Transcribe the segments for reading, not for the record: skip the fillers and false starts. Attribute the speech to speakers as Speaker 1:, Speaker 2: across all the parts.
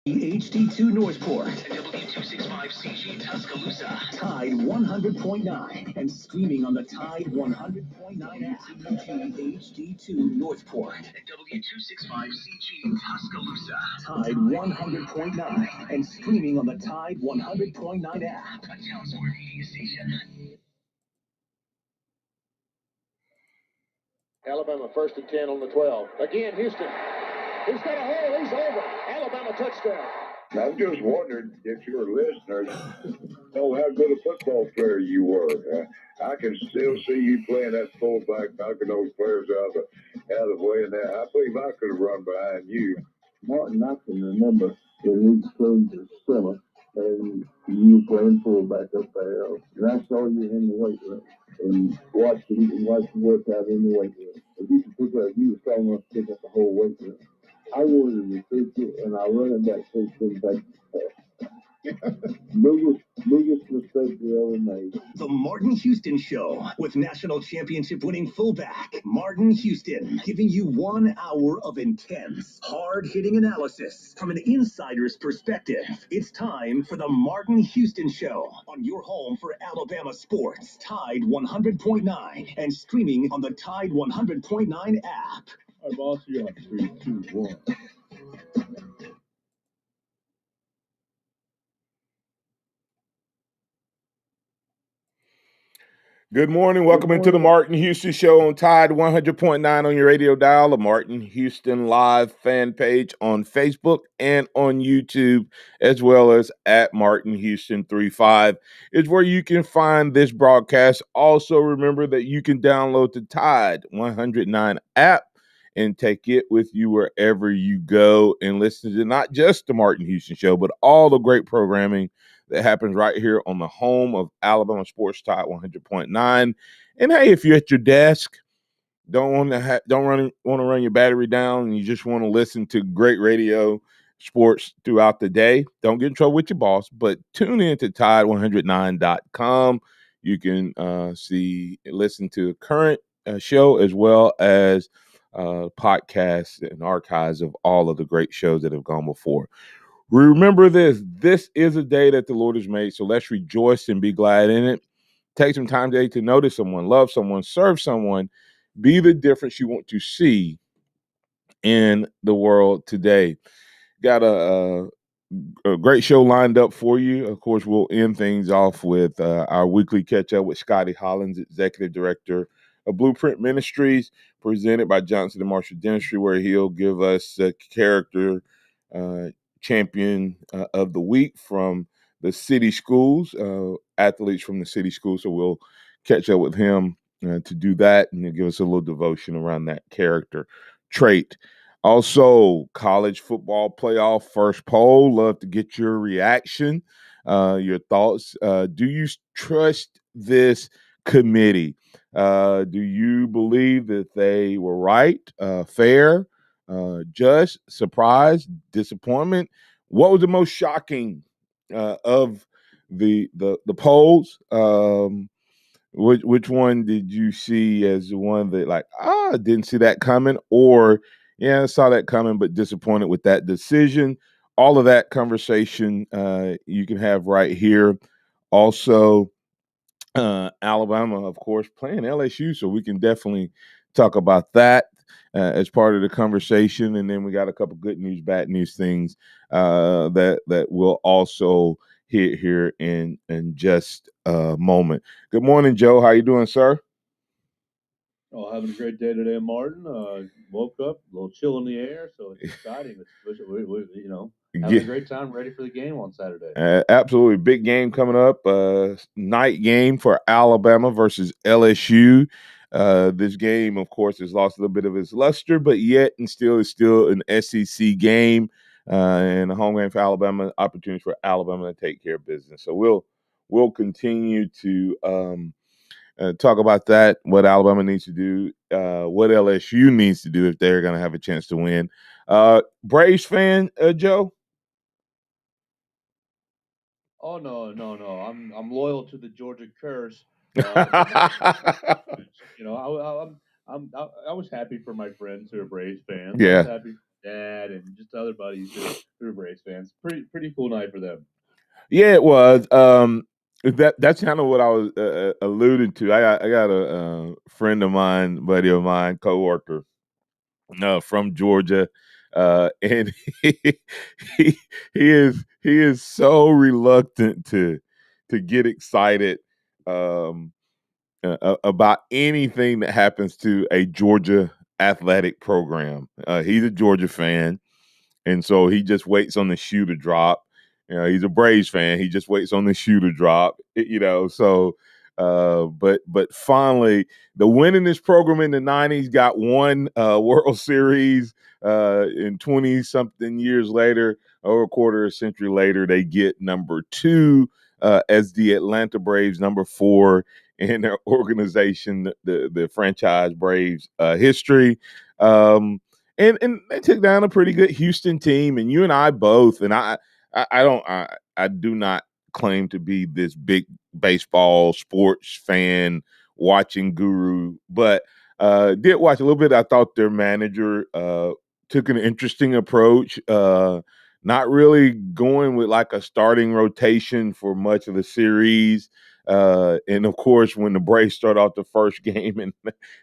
Speaker 1: HD2 Northport and W265CG Tuscaloosa. Tide 100.9 and streaming on the Tide 100.9 app. HD2 Northport and W265CG Tuscaloosa. Tide 100.9 and streaming on the Tide 100.9 app. A Townsville media station.
Speaker 2: Alabama 1st and 10 on the 12. Again, Houston. He's got a hole. He's over. Alabama touchdown.
Speaker 3: I'm just wondering if your listeners know how good a football player you were. I can still see you playing that fullback, knocking those players out of the way. And I believe I could have run behind you.
Speaker 4: Martin, I can remember when we played the summer and you were playing fullback up there. And I saw you in the weight room and watched you work out in the weight room. And you could pick up, you were strong enough to pick up the whole weight room. I wanted to recruit you, and I run back 16 back. Biggest mistake we ever made.
Speaker 1: The Martin Houston Show with national championship winning fullback Martin Houston, giving you 1 hour of intense, hard-hitting analysis from an insider's perspective. It's time for the Martin Houston Show on your home for Alabama sports, Tide 100.9, and streaming on the Tide 100.9 app.
Speaker 4: All right, boss, you're on 3, 2, 1.
Speaker 5: Good morning. Welcome into the Martin Houston Show on Tide 100.9 on your radio dial, the Martin Houston Live fan page on Facebook and on YouTube, as well as at Martin Houston 35 is where you can find this broadcast. Also, remember that you can download the Tide 109 app and take it with you wherever you go and listen to not just the Martin Houston Show, but all the great programming that happens right here on the home of Alabama Sports Tide 100.9. And hey, if you're at your desk, don't want to run your battery down, and you just want to listen to great radio sports throughout the day, don't get in trouble with your boss, but tune in to Tide109.com. You can listen to the current show as well as podcasts and archives of all of the great shows that have gone before. Remember this. This is a day that the Lord has made, so let's rejoice and be glad in it. Take some time today to notice someone, love someone, serve someone, be the difference you want to see in the world today. Got a great show lined up for you. Of course, we'll end things off with our weekly catch-up with Scotty Hollins, Executive Director of Blueprint Ministries, presented by Johnson & Marshall Dentistry, where he'll give us a character champion of the week from the city schools, athletes from the city schools. So we'll catch up with him to do that, and he'll give us a little devotion around that character trait. Also, college football playoff first poll. Love to get your reaction, your thoughts. Do you trust this committee? Do you believe that they were right, fair, just, surprise, disappointment? What was the most shocking of the polls? Which one did you see as the one that didn't see that coming, or saw that coming but disappointed with that decision? All of that conversation you can have right here. Also, Alabama, of course, playing LSU, so we can definitely talk about that as part of the conversation. And then we got a couple good news, bad news things that we'll also hit here in just a moment. Good morning, Joe. How you doing, sir?
Speaker 4: Oh, having a great day today, Martin. Woke up, a little chill in the air, so it's exciting. Having a great time, ready for the game on Saturday.
Speaker 5: Absolutely. Big game coming up. Night game for Alabama versus LSU. This game, of course, has lost a little bit of its luster, but yet and still is still an SEC game and a home game for Alabama. Opportunities for Alabama to take care of business. So we'll continue to talk about that. What Alabama needs to do, what LSU needs to do if they're going to have a chance to win. Braves fan, Joe.
Speaker 4: Oh no! I'm loyal to the Georgia curse. I was happy for my friends who are Braves fans.
Speaker 5: Yeah.
Speaker 4: I was happy for
Speaker 6: dad and just other buddies who are Braves fans. Pretty cool night for them.
Speaker 5: Yeah, it was. That's kind of what I was alluding to. I got a friend of mine, buddy of mine, coworker, from Georgia, and he, he he is so reluctant to get excited about anything that happens to a Georgia athletic program. He's a Georgia fan. And so he just waits on the shoe to drop. You know, he's a Braves fan. He just waits on the shoe to drop. So but finally, the winningest program in the '90s got one World Series. In 20 something years later, over a quarter of a century later, they get number 2 as the Atlanta Braves, number 4 in their organization, the franchise Braves history. And they took down a pretty good Houston team, and you and I both. And I do not claim to be this big baseball sports fan watching guru, but did watch a little bit. I thought their manager took an interesting approach, not really going with like a starting rotation for much of the series. And of course, when the Braves start off the first game and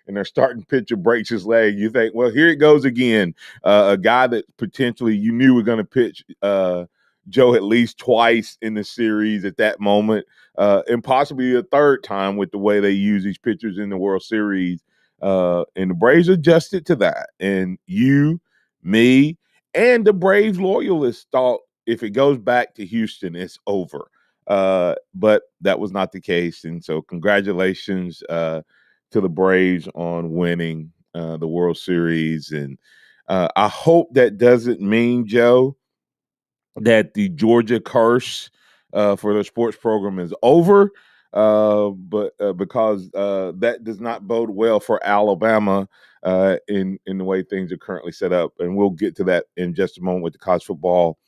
Speaker 5: their starting pitcher breaks his leg, you think, well, here it goes again. A guy that potentially you knew were going to pitch Joe at least twice in the series at that moment, and possibly a third time with the way they use these pitchers in the World Series. And the Braves adjusted to that. And you, me, and the Braves loyalists thought if it goes back to Houston, it's over. But that was not the case. And so congratulations to the Braves on winning the World Series. And I hope that doesn't mean, Joe, that the Georgia curse for the sports program is over. But because that does not bode well for Alabama in the way things are currently set up. And we'll get to that in just a moment with the college football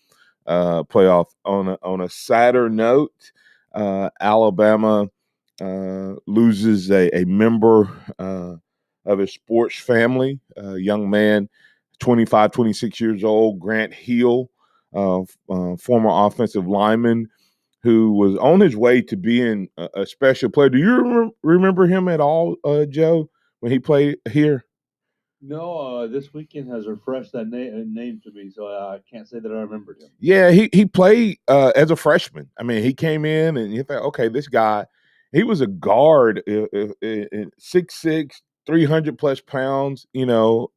Speaker 5: playoff. On a sadder note, Alabama loses a member of his sports family, a young man, 25, 26 years old, Grant Hill, former offensive lineman who was on his way to being a special player. Do you remember him at all, Joe, when he played here?
Speaker 6: No, this weekend has refreshed that name to me, so I can't say that I remembered him.
Speaker 5: Yeah, he played as a freshman. I mean, he came in and you thought, okay, this guy, he was a guard, 6'6", 300 plus pounds,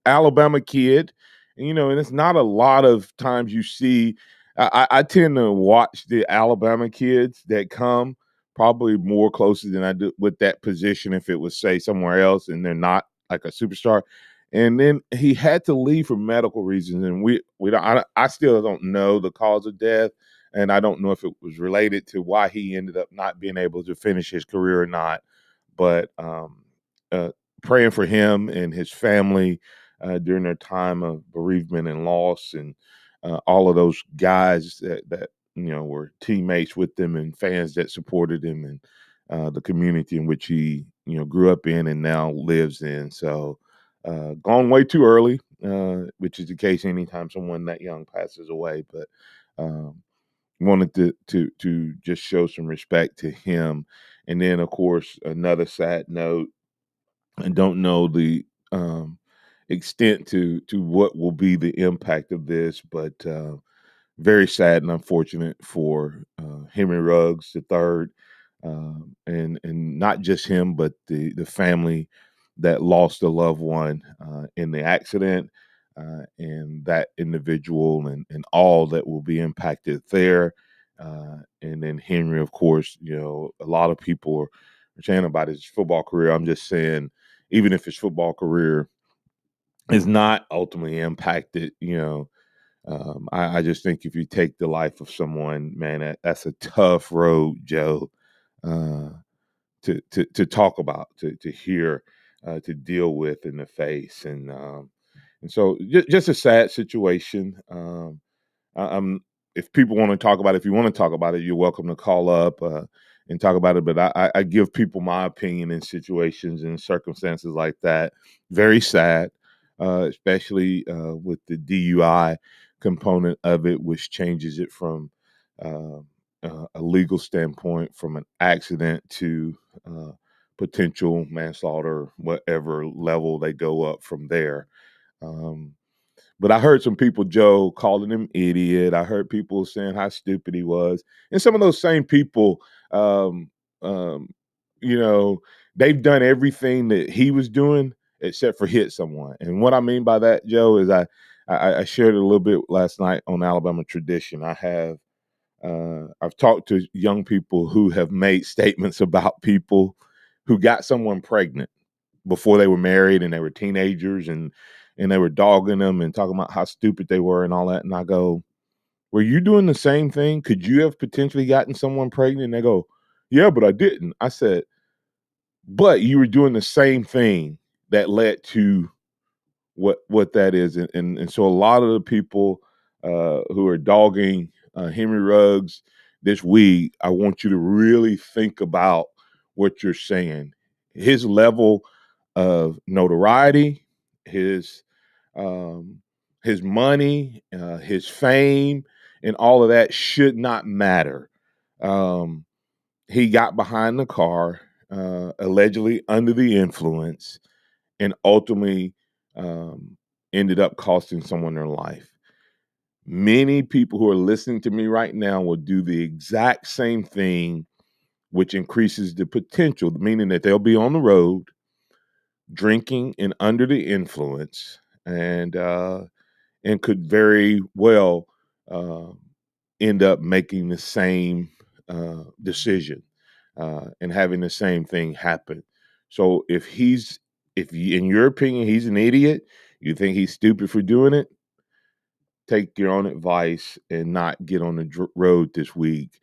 Speaker 5: Alabama kid. And, and it's not a lot of times you see. I tend to watch the Alabama kids that come probably more closely than I do with that position if it was, say, somewhere else and they're not like a superstar. And then he had to leave for medical reasons, and we don't. I still don't know the cause of death, and I don't know if it was related to why he ended up not being able to finish his career or not. But praying for him and his family during their time of bereavement and loss, and all of those guys that were teammates with them and fans that supported him, and the community in which he grew up in and now lives in. So. Gone way too early, which is the case anytime someone that young passes away. But wanted to just show some respect to him. And then, of course, another sad note. I don't know the extent to what will be the impact of this, but very sad and unfortunate for Henry Ruggs III, and not just him, but the family that lost a loved one in the accident, and that individual and all that will be impacted there. And then Henry, of course, a lot of people are saying about his football career. I'm just saying, even if his football career is not ultimately impacted, I just think if you take the life of someone, man, that's a tough road, Joe, to talk about, to hear, to deal with in the face, and so just a sad situation. I'm if people want to talk about it, if you want to talk about it, you're welcome to call up and talk about it. But I give people my opinion in situations and circumstances like that. Very sad. especially with the DUI component of it, which changes it from a legal standpoint from an accident to potential manslaughter, whatever level they go up from there. But I heard some people, Joe, calling him idiot. I heard people saying how stupid he was. And some of those same people, um, um, you know, they've done everything that he was doing except for hit someone. And what I mean by that, Joe, is I shared it a little bit last night on Alabama Tradition. I've talked to young people who have made statements about people who got someone pregnant before they were married and they were teenagers and they were dogging them and talking about how stupid they were and all that. And I go, were you doing the same thing? Could you have potentially gotten someone pregnant? And they go, yeah, but I didn't. I said, but you were doing the same thing that led to what that is. And so a lot of the people who are dogging Henry Ruggs this week, I want you to really think about what you're saying. His level of notoriety, um, his money, his fame, and all of that should not matter. Um, he got behind the car, allegedly under the influence, and ultimately um, ended up costing someone their life. Many people who are listening to me right now will do the exact same thing, which increases the potential, meaning that they'll be on the road drinking and under the influence, and could very well uh, end up making the same decision and having the same thing happen. So if you, in your opinion, he's an idiot, you think he's stupid for doing it, take your own advice and not get on the road this week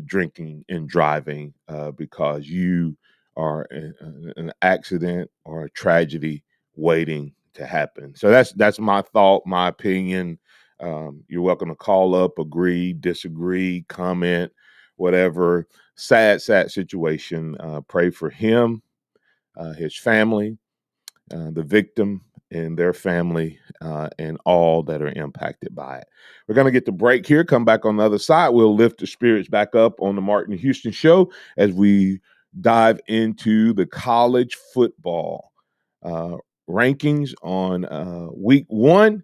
Speaker 5: drinking and driving because you are an accident or a tragedy waiting to happen. So that's my thought, my opinion. You're welcome to call up, agree, disagree, comment, whatever. Sad situation. Pray for him, his family, the victim and their family, and all that are impacted by it. We're going to get the break here, come back on the other side. We'll lift the spirits back up on the Martin Houston Show as we dive into the college football rankings on week one.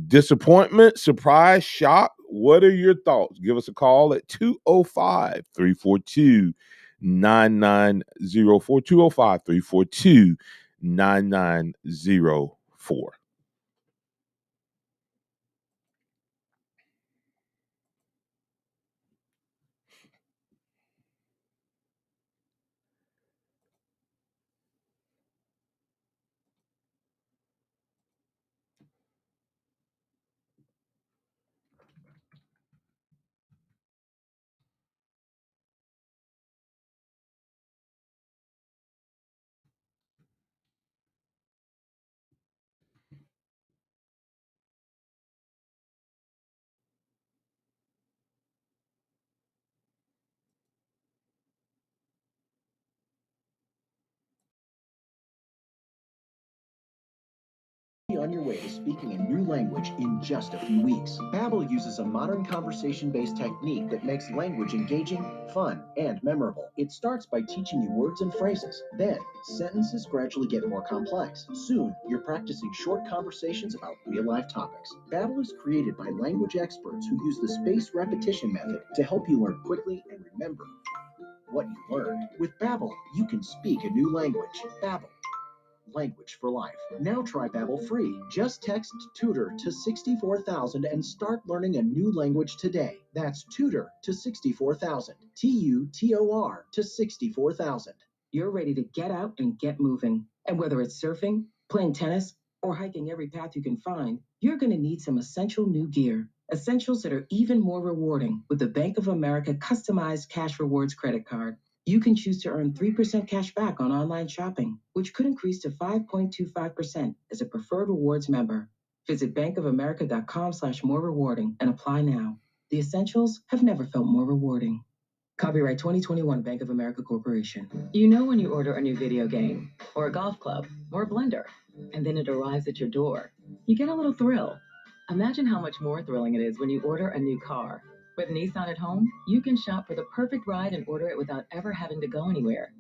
Speaker 5: Disappointment, surprise, shock. What are your thoughts? Give us a call at 205 342 9904. 205 342 9904.
Speaker 1: On your way to speaking a new language in just a few weeks. Babbel uses a modern conversation-based technique that makes language engaging, fun, and memorable. It starts by teaching you words and phrases. Then, sentences gradually get more complex. Soon, you're practicing short conversations about real-life topics. Babbel is created by language experts who use the spaced repetition method to help you learn quickly and remember what you learned. With Babbel, you can speak a new language. Babbel. Language for life. Now try Babbel free. Just text tutor to 64,000 and start learning a new language today. That's tutor to 64,000. TUTOR to 64,000. You're ready to get out and get moving. And whether it's surfing, playing tennis, or hiking every path you can find, you're going to need some essential new gear. Essentials that are even more rewarding with the Bank of America customized cash rewards credit card. You can choose to earn 3% cash back on online shopping, which could increase to 5.25% as a preferred rewards member. Visit bankofamerica.com/more rewarding and apply now. The essentials have never felt more rewarding.
Speaker 7: Copyright 2021 Bank of America Corporation. You know when you order a new video game, or a golf club, or a blender, and then it arrives at your door, you get a little thrill. Imagine how much more thrilling it is when you order a new car. With Nissan at home, you can shop for the perfect ride and order it without ever having to go anywhere.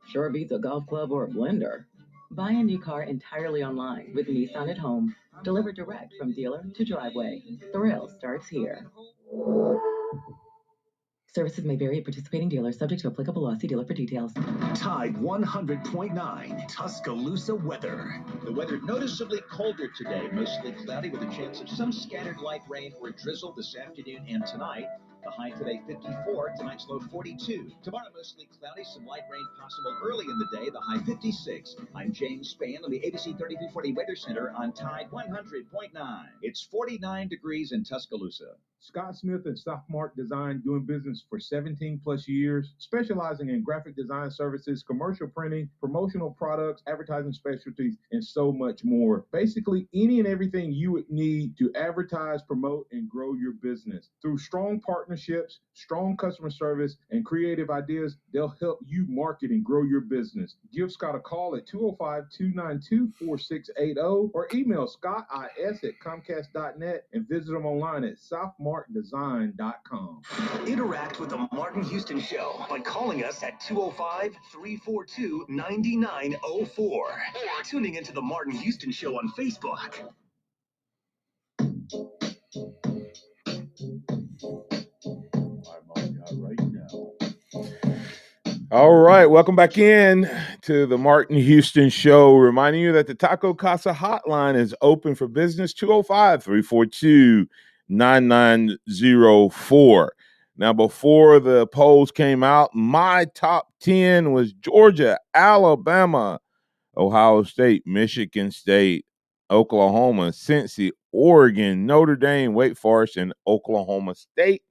Speaker 7: Sure beats a golf club or a blender. Buy a new car entirely online with Nissan at home, delivered direct from dealer to driveway. Thrill starts here. Services may vary at participating dealers, subject to applicable law. See dealer for details.
Speaker 1: Tide 100.9 Tuscaloosa weather.
Speaker 8: The weather noticeably colder today, mostly cloudy with a chance of some scattered light rain or drizzle this afternoon and tonight. The high today 54, tonight's low 42. Tomorrow mostly cloudy, some light rain possible early in the day, the high 56. I'm James Spann on the ABC 3340 Weather Center on Tide 100.9. It's 49 degrees in Tuscaloosa.
Speaker 5: Scott Smith and Sophomart Design, doing business for 17 plus years, specializing in graphic design services, commercial printing, promotional products, advertising specialties, and so much more. Basically, any and everything you would need to advertise, promote, and grow your business. Through strong partnerships, strong customer service, and creative ideas, they'll help you market and grow your business. Give Scott a call at 205-292-4680 or email scottis@comcast.net and visit them online at southmarkdesign.com.
Speaker 1: Interact with the Martin Houston Show by calling us at 205-342-9904 or tuning into the Martin Houston Show on Facebook.
Speaker 5: All right, welcome back in to the Martin Houston Show. Reminding you that the Taco Casa hotline is open for business, 205-342-9904. Now, before the polls came out, my top 10 was Georgia, Alabama, Ohio State, Michigan State, Oklahoma, Cincy, Oregon, Notre Dame, Wake Forest, and Oklahoma State.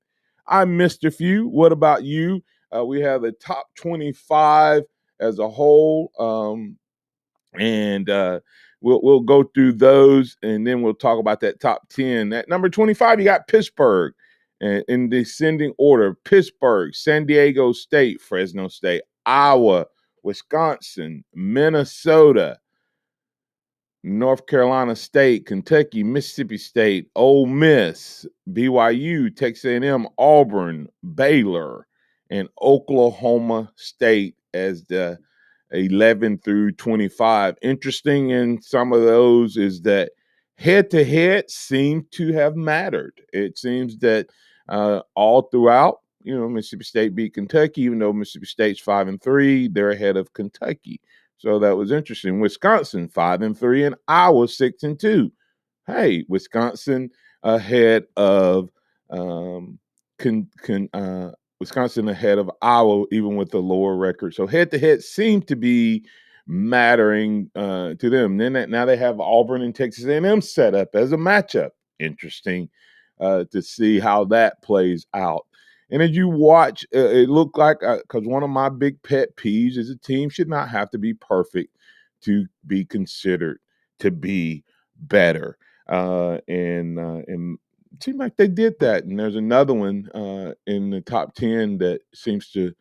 Speaker 5: I missed a few. What about you? We have the top 25 as a whole, and we'll go through those, and then we'll talk about that top 10. At number 25, you got Pittsburgh, in descending order: Pittsburgh, San Diego State, Fresno State, Iowa, Wisconsin, Minnesota, North Carolina State, Kentucky, Mississippi State, Ole Miss, BYU, Texas A&M, Auburn, Baylor, and Oklahoma State as the 11 through 25. Interesting in some of those is that head-to-head seem to have mattered. It seems that all throughout, Mississippi State beat Kentucky, even though Mississippi State's 5-3, they're ahead of Kentucky. So that was interesting. Wisconsin 5-3 and Iowa 6-2. Hey, Wisconsin ahead of Wisconsin ahead of Iowa, even with the lower record. So head-to-head seemed to be mattering to them. Then now they have Auburn and Texas A&M set up as a matchup. Interesting to see how that plays out. And as you watch, it looked like, because one of my big pet peeves is a team should not have to be perfect to be considered to be better. And it seemed like they did that. And there's another one in the top 10 that seems to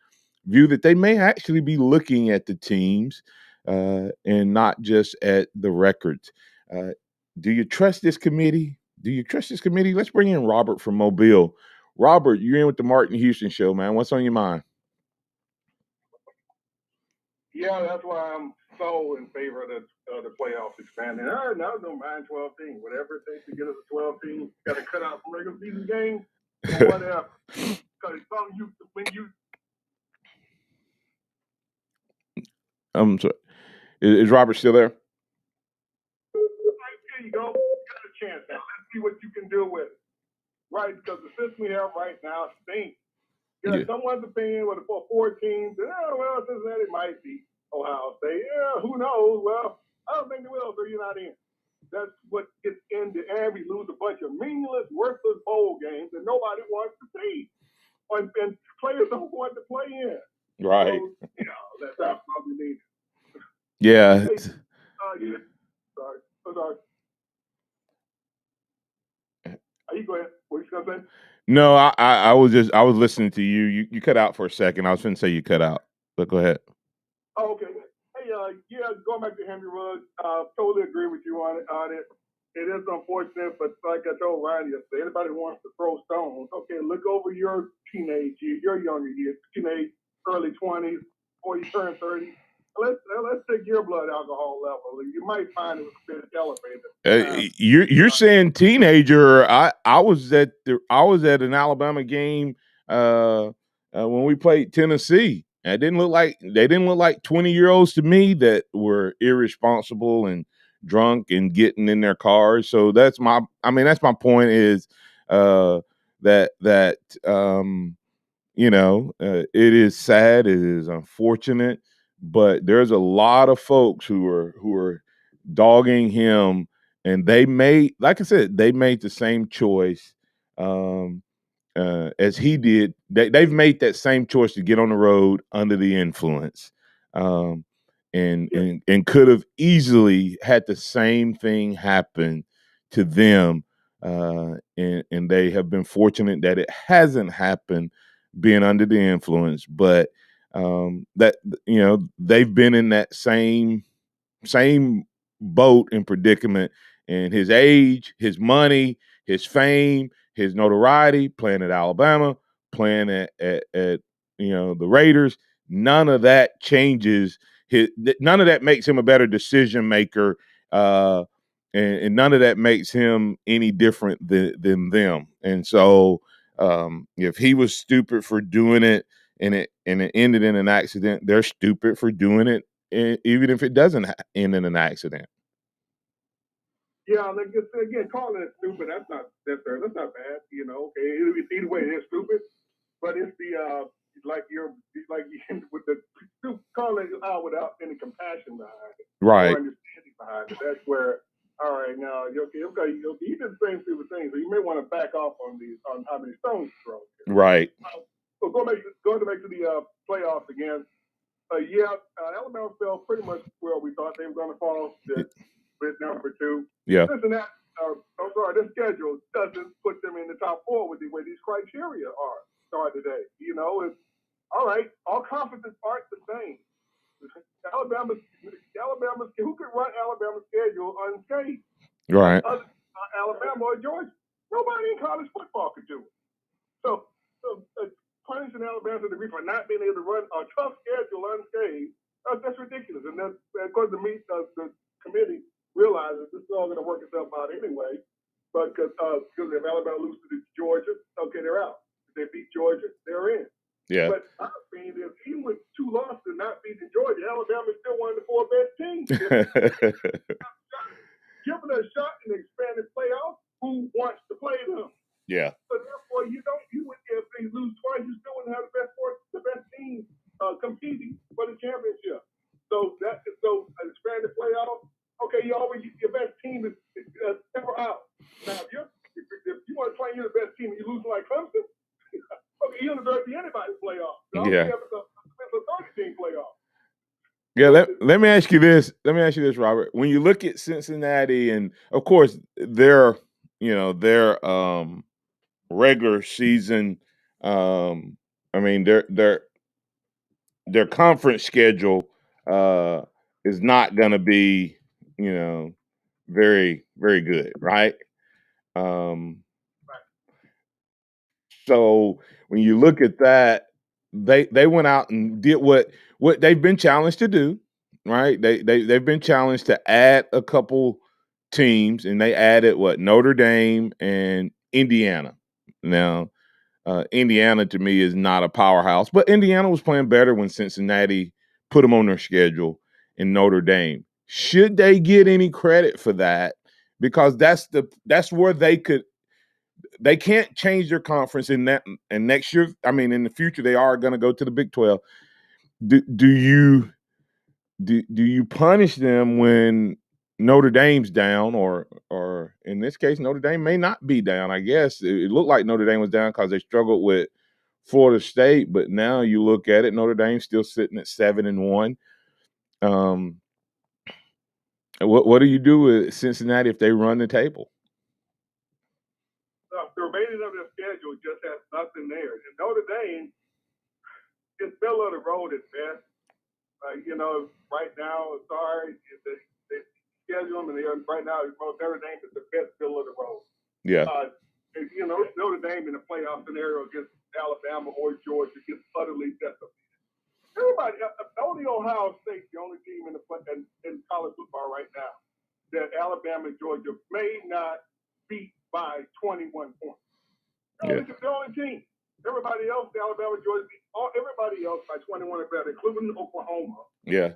Speaker 5: view that they may actually be looking at the teams and not just at the records. Do you trust this committee? Let's bring in Robert from Mobile. Robert, you're in with the Martin Houston Show, man. What's on your mind?
Speaker 9: Yeah, that's why I'm so in favor of the playoffs expanding. I don't mind 12 teams. Whatever it takes to get us a 12 team. Got to cut out some regular season games or whatever. Because when you.
Speaker 5: I'm sorry. Is Robert still there?
Speaker 9: Here you go. You got a chance now. Let's see what you can do with it. Right? Because the system we have right now stinks. Someone's opinion with the 4 teams. Well, Cincinnati might be Ohio State. Yeah, who knows? Well, I don't think they will, so you're not in. That's what gets in the end. We lose a bunch of meaningless, worthless bowl games that nobody wants to see. And players don't want to play in.
Speaker 5: Right.
Speaker 9: So, that's probably needed.
Speaker 5: Yeah.
Speaker 9: Hey, Sorry. Are you go ahead? What you going to say?
Speaker 5: No, I was listening to you. You cut out for a second. I was going to say you cut out, but go ahead.
Speaker 9: Oh, okay. Hey, yeah, going back to Henry Ruggs, totally agree with you on it. It is unfortunate, but like I told Ryan yesterday, anybody who wants to throw stones, okay, look over your teenage years, your younger years, teenage, early 20s, before you turn 30. Let's take your blood alcohol level. You might find it was a bit elevated.
Speaker 5: You're saying teenager. I was at an Alabama game when we played Tennessee. And they didn't look like 20-year-olds to me that were irresponsible and drunk and getting in their cars. So that's my point is that it is sad, it is unfortunate, but there's a lot of folks who are dogging him, and they made, like I said, they made the same choice as he did. They've made that same choice to get on the road under the influence, um, and could have easily had the same thing happen to them, and they have been fortunate that it hasn't happened, being under the influence. But that they've been in that same boat and predicament, and his age, his money, his fame, his notoriety, playing at Alabama, playing at the Raiders, none of that changes none of that makes him a better decision maker, and none of that makes him any different than them. And so if he was stupid for doing it, and it ended in an accident, they're stupid for doing it, even if it doesn't end in an accident.
Speaker 9: Yeah, like again, calling it stupid, that's not bad. Okay, either way, it's stupid, but it's the like with the calling it out without any compassion behind it,
Speaker 5: right,
Speaker 9: or understanding behind it. That's where, all right, now okay, you did the same stupid thing, so you may want to back off on how many stones you throw.
Speaker 5: Right.
Speaker 9: So going back to the playoffs again. Alabama fell pretty much where we thought they were going to fall. With number 2.
Speaker 5: Yeah.
Speaker 9: Cincinnati, their schedule doesn't put them in the top 4 with the way these criteria are today. It's all right. All conferences aren't the same. Alabama, who could run Alabama's schedule unscathed?
Speaker 5: Right.
Speaker 9: Alabama or Georgia. Nobody in college football could do it. So punishing Alabama to the degree for not being able to run a tough schedule unscathed, that's ridiculous. And that's, of course, the committee realizes this is all going to work itself out anyway. But because if Alabama loses to Georgia, okay, they're out. If they beat Georgia, they're in.
Speaker 5: Yeah.
Speaker 9: But my opinion is, even with 2 losses and not beating Georgia, Alabama is still one of the 4 best teams. Given a shot in the expanded playoffs, who wants to play them?
Speaker 5: Yeah.
Speaker 9: So therefore, if they lose twice, you still wouldn't have the best team competing for the championship. So an expanded playoff. Okay, your best team is never out. Now, if you want to play your best team and you lose like Clemson, okay, you don't deserve to be anybody's playoff. So
Speaker 5: yeah.
Speaker 9: It's a 30-team playoff.
Speaker 5: Yeah, let me ask you this. Robert. When you look at Cincinnati, and of course their regular season, their conference schedule is not going to be, very, very good, right? So when you look at that, they went out and did what they've been challenged to do, right? They've been challenged to add a couple teams, and they added Notre Dame and Indiana. Now, Indiana to me is not a powerhouse, but Indiana was playing better when Cincinnati put them on their schedule in Notre Dame. Should they get any credit for that? Because that's where they can't change their conference in that, and next year, in the future, they are going to go to the Big 12. Do you punish them when Notre Dame's down, or in this case, Notre Dame may not be down? I guess it looked like Notre Dame was down because they struggled with Florida State, but now you look at it, Notre Dame's still sitting at 7-1. What do you do with Cincinnati if they run the table?
Speaker 9: The remaining of their schedule just has nothing there. And Notre Dame is middle of the road at best. Right now, sorry, they schedule them, and right now, Notre Dame is the best middle of the road.
Speaker 5: Yeah.
Speaker 9: Notre Dame in a playoff scenario against Alabama or Georgia gets utterly decimated. Everybody, only Ohio State's the only team in college football right now that Alabama and Georgia may not beat by 21 points.
Speaker 5: Yeah.
Speaker 9: The only team. Everybody else, Alabama, Georgia, everybody else by 21 or better, including Oklahoma.
Speaker 5: Yeah.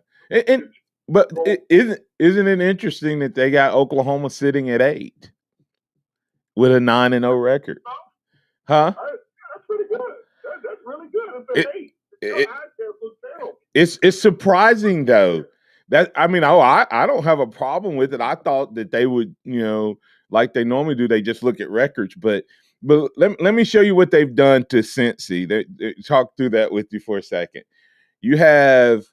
Speaker 5: But isn't it interesting that they got Oklahoma sitting at 8 with a 9-0 record? Huh?
Speaker 9: That's pretty good. That's really good. It's an 8.
Speaker 5: It's surprising though. I don't have a problem with it. I thought that they would, like they normally do, they just look at records. But let me show you what they've done to Cincy. They talk through that with you for a second. You have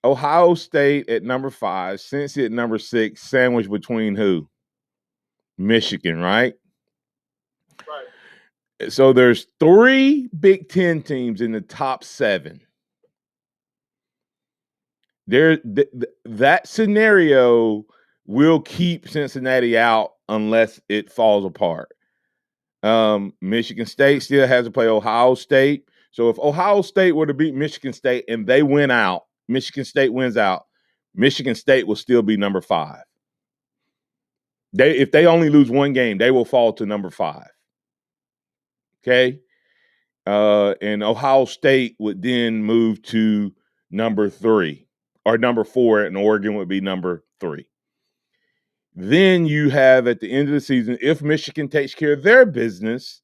Speaker 5: Ohio State at number 5, Cincy at number 6, sandwiched between who? Michigan, right?
Speaker 9: Right.
Speaker 5: So there's 3 Big Ten teams in the top 7. That scenario will keep Cincinnati out unless it falls apart. Michigan State still has to play Ohio State. So if Ohio State were to beat Michigan State and they win out, Michigan State wins out, Michigan State will still be number 5. If they only lose one game, they will fall to number 5. Okay? And Ohio State would then move to number 3 or number 4, and Oregon would be number 3. Then you have at the end of the season, if Michigan takes care of their business,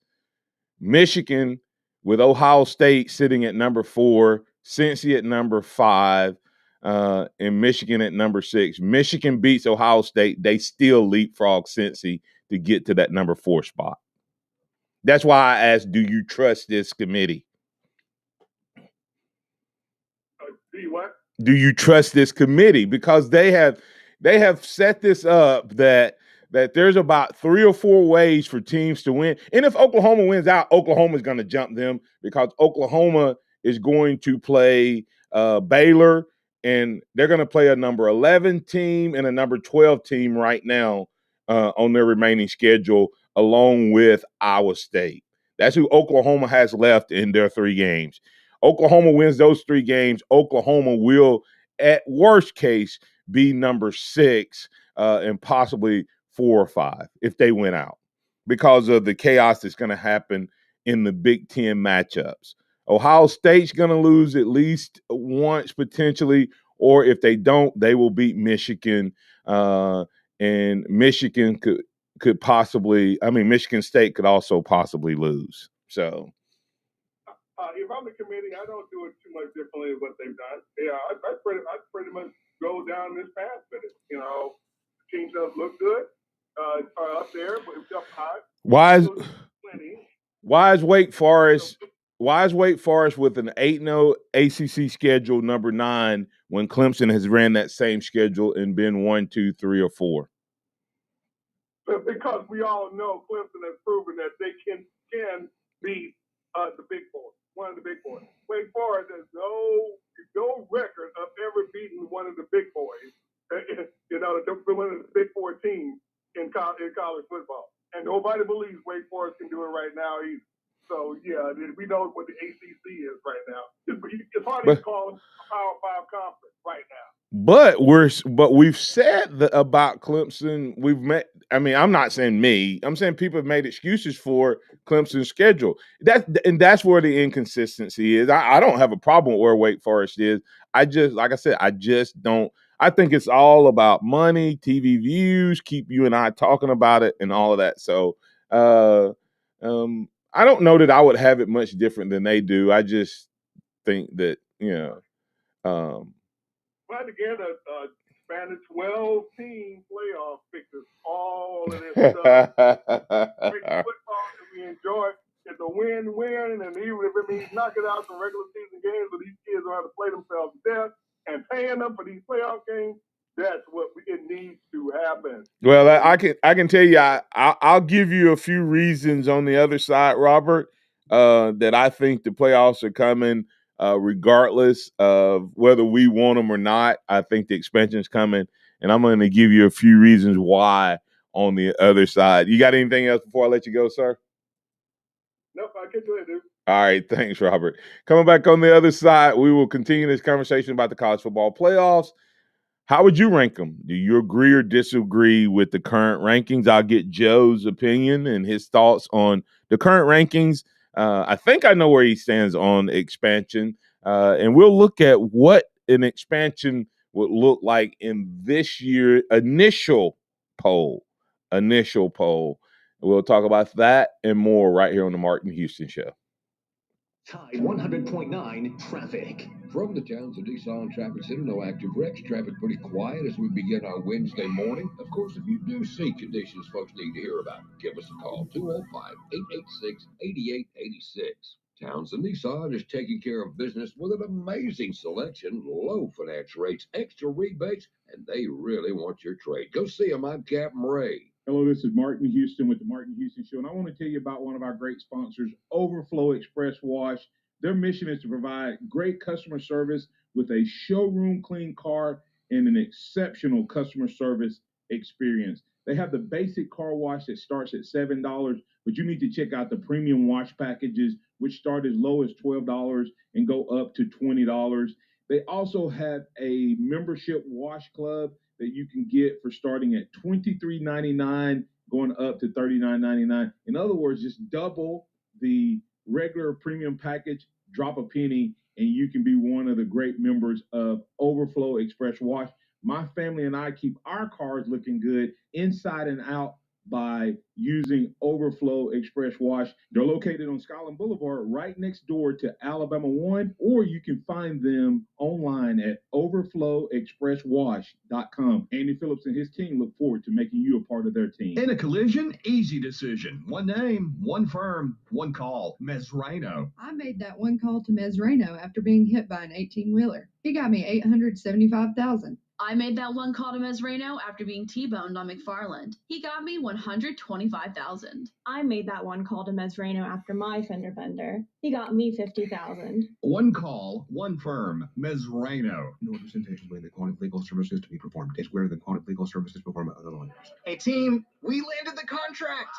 Speaker 5: Michigan with Ohio State sitting at number 4, Cincy at number 5, and Michigan at number 6. Michigan beats Ohio State. They still leapfrog Cincy to get to that number 4 spot. That's why I asked, do you trust this committee?
Speaker 9: Do you what?
Speaker 5: Do you trust this committee? Because they have set this up that there's about 3 or 4 ways for teams to win. And if Oklahoma wins out, Oklahoma's going to jump them because Oklahoma is going to play Baylor, and they're going to play a number 11 team and a number 12 team right now on their remaining schedule, along with Iowa State. That's who Oklahoma has left in their 3 games. Oklahoma wins those 3 games. Oklahoma will, at worst case, be number 6 and possibly 4 or 5 if they win out because of the chaos that's going to happen in the Big Ten matchups. Ohio State's going to lose at least once potentially, or if they don't, they will beat Michigan. And Michigan could possibly, Michigan State could also possibly lose. So.
Speaker 9: If I'm the committee, I don't do it too much differently than what they've done. Yeah, I pretty much go down this path with it. Teams that look good are up there, but it's up high.
Speaker 5: Why is Wake Forest with an 8-0 ACC schedule number 9 when Clemson has ran that same schedule and been 1, 2, 3, or 4?
Speaker 9: Because we all know Clemson has proven that they can beat the Big Four. One of the Big Boys. Wake Forest has no record of ever beating one of the big boys. One of the Big Four teams in college football, and nobody believes Wake Forest can do it right now either. So yeah, we know what the ACC is right now. It's hard to call them a Power 5 conference right now.
Speaker 5: But we've said about Clemson. I'm not saying me. I'm saying people have made excuses for Clemson's schedule. That's where the inconsistency is. I don't have a problem with where Wake Forest is. I just don't. I think it's all about money, TV views, keep you and I talking about it, and all of that. So, I don't know that I would have it much different than they do. I just think that
Speaker 9: But again, Spanish 12-team playoff fixes all of this stuff. Football that we enjoy is a win-win, and even if it means knocking out some regular season games where these kids don't have to play themselves to death and paying them for these playoff games, that's what it needs to happen. win.
Speaker 5: Well, I can tell you, I'll give you a few reasons on the other side, Robert, that I think the playoffs are coming, regardless of whether we want them or not. I think the expansion is coming, and I'm going to give you a few reasons why on the other side. You got anything else before I let you go, sir?
Speaker 9: Nope, I can't do it, dude.
Speaker 5: All right, thanks, Robert. Coming back on the other side, we will continue this conversation about the college football playoffs. How would you rank them? Do you agree or disagree with the current rankings? I'll get Joe's opinion and his thoughts on the current rankings. I think I know where he stands on expansion. And we'll look at what an expansion would look like in this year initial poll. We'll talk about that and more right here on the Martin Houston Show.
Speaker 1: Tide 100.9 traffic.
Speaker 10: From the Townsend Nissan Traffic Center, no active wrecks. Traffic pretty quiet as we begin our Wednesday morning. Of course, if you do see conditions folks need to hear about, give us a call, 205-886-8886. Townsend Nissan is taking care of business with an amazing selection, low finance rates, extra rebates, and they really want your trade. Go see them. I'm Captain Ray.
Speaker 5: Hello, this is Martin Houston with the Martin Houston Show, and I want to tell you about one of our great sponsors, Overflow Express Wash. Their mission is to provide great customer service with a showroom clean car and an exceptional customer service experience. They have the basic car wash that starts at $7, but you need to check out the premium wash packages, which start as low as $12 and go up to $20. They also have a membership wash club that you can get for starting at $23.99, going up to $39.99. In other words, just double the regular premium package, drop a penny, and you can be one of the great members of Overflow Express Wash. My family and I keep our cars looking good inside and out by using Overflow Express Wash. They're located on Skyland Boulevard right next door to Alabama 1, or you can find them online at overflowexpresswash.com. Andy Phillips and his team look forward to making you a part of their team.
Speaker 8: In a collision, easy decision. One name, one firm, one call. Mesrano.
Speaker 11: I made that one call to Mesrano after being hit by an 18-wheeler. He got me $875,000.
Speaker 12: I made that one call to Mesrano after being T-boned on McFarland. He got me $125,000.
Speaker 13: I made that one call to Mesrano after my fender bender. He got me $50,000.
Speaker 8: One call, one firm. Mesrano.
Speaker 10: No representation when the quantum legal services to be performed is greater than quantum legal services performed by other lawyers.
Speaker 8: Hey team, we landed the contract.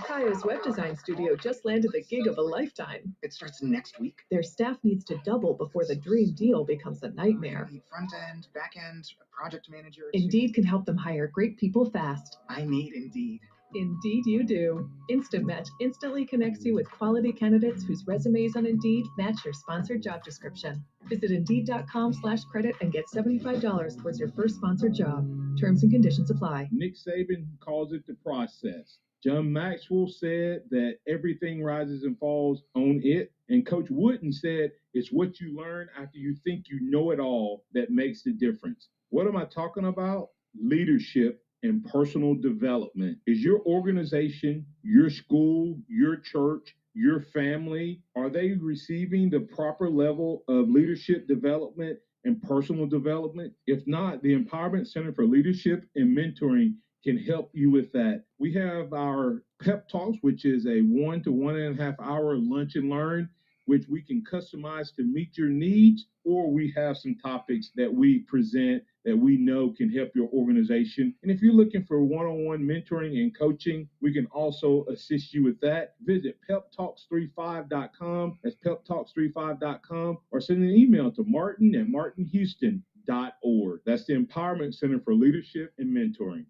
Speaker 7: Kayo's web design studio just landed the gig of a lifetime.
Speaker 8: It starts next week.
Speaker 7: Their staff needs to double before the dream deal becomes a nightmare.
Speaker 8: Front end, back end, project manager.
Speaker 7: Indeed can help them hire great people fast.
Speaker 8: I need Indeed.
Speaker 7: Indeed you do. Instant Match instantly connects you with quality candidates whose resumes on Indeed match your sponsored job description. Visit Indeed.com/credit and get $75 towards your first sponsored job. Terms and conditions apply.
Speaker 5: Nick Saban calls it the process. John Maxwell said that everything rises and falls on it. And Coach Wooden said it's what you learn after you think you know it all that makes the difference. What am I talking about? Leadership and personal development. Is your organization, your school, your church, your family, are they receiving the proper level of leadership development and personal development? If not, the Empowerment Center for Leadership and Mentoring can help you with that. We have our pep talks, which is a 1 to 1.5 hour lunch and learn, which we can customize to meet your needs, or we have some topics that we present that we know can help your organization. And if you're looking for one-on-one mentoring and coaching, we can also assist you with that. Visit peptalks35.com. That's peptalks35.com, or send an email to martin@martinhouston.org. That's the Empowerment Center for Leadership and Mentoring.